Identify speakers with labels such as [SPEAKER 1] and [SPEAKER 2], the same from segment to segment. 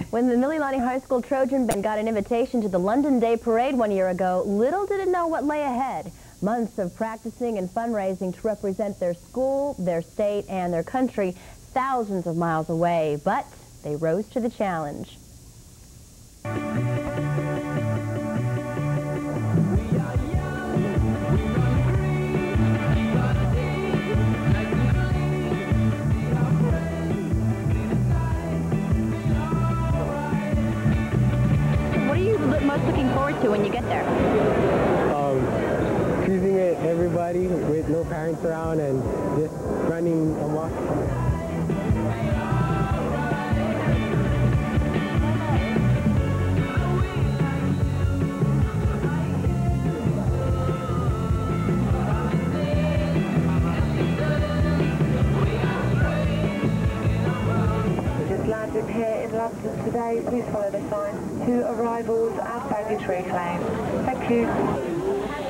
[SPEAKER 1] When the Mililani High School Trojan band got an invitation to the London Day Parade 1 year ago, little did it know what lay ahead. Months of practicing and fundraising to represent their school, their state, and their country thousands of miles away. But they rose to the challenge. What are you most looking forward to when you get there?
[SPEAKER 2] Cruising with everybody with no parents around and just running amok.
[SPEAKER 3] Just landed here in London today. Please follow the sign to arrivals and baggage reclaim. Thank you.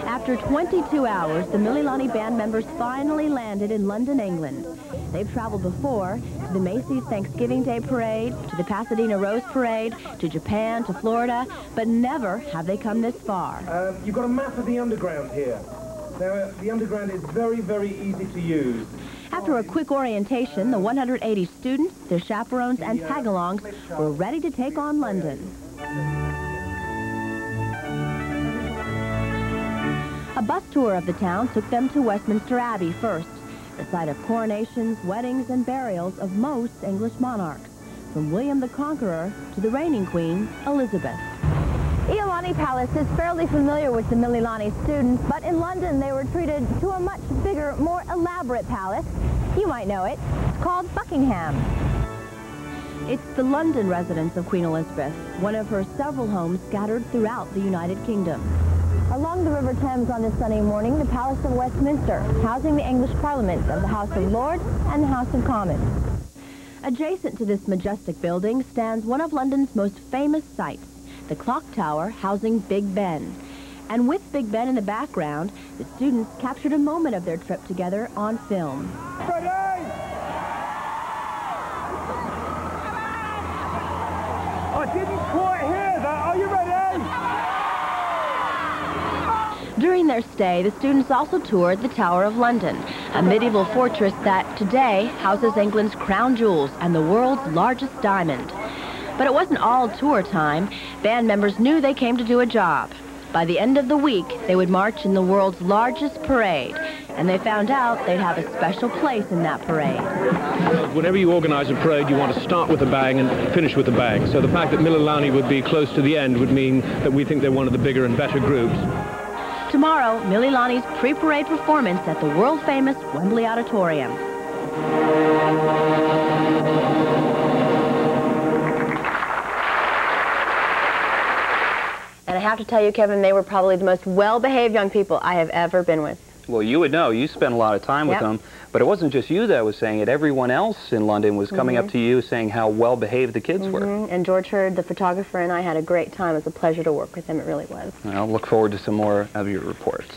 [SPEAKER 1] After 22 hours, the Mililani band members finally landed in London, England. They've traveled before to the Macy's Thanksgiving Day Parade, to the Pasadena Rose Parade, to Japan, to Florida, but never have they come this far.
[SPEAKER 4] You've got a map of the underground here. Now, the underground is very, very easy to use.
[SPEAKER 1] After a quick orientation, the 180 students, their chaperones, and tag-alongs were ready to take on London. A bus tour of the town took them to Westminster Abbey first, the site of coronations, weddings, and burials of most English monarchs, from William the Conqueror to the reigning queen, Elizabeth. Mililani Palace is fairly familiar with the Mililani students, but in London they were treated to a much bigger, more elaborate palace. You might know it. It's called Buckingham. It's the London residence of Queen Elizabeth, one of her several homes scattered throughout the United Kingdom. Along the River Thames on this sunny morning, the Palace of Westminster, housing the English Parliament of the House of Lords and the House of Commons. Adjacent to this majestic building stands one of London's most famous sights, the clock tower housing Big Ben. And with Big Ben in the background, the students captured a moment of their trip together on film.
[SPEAKER 4] Ready? I didn't quite hear that. Are you ready?
[SPEAKER 1] During their stay, the students also toured the Tower of London, a medieval fortress that today houses England's crown jewels and the world's largest diamond. But it wasn't all tour time. Band members knew they came to do a job. By the end of the week, they would march in the world's largest parade, and they found out they'd have a special place in that parade.
[SPEAKER 5] Whenever you organize a parade, you want to start with a bang and finish with a bang. So the fact that Mililani would be close to the end would mean that we think they're one of the bigger and better groups.
[SPEAKER 1] Tomorrow, Mililani's pre-parade performance at the world-famous Wembley Auditorium. And I have to tell you, Kevin, they were probably the most well-behaved young people I have ever been with.
[SPEAKER 6] Well, you would know. You spent a lot of time with them. But it wasn't just you that was saying it. Everyone else in London was coming up to you saying how well-behaved the kids were.
[SPEAKER 1] And George Hurd, the photographer, and I had a great time. It was a pleasure to work with him. It really was.
[SPEAKER 6] I'll look forward to some more of your reports.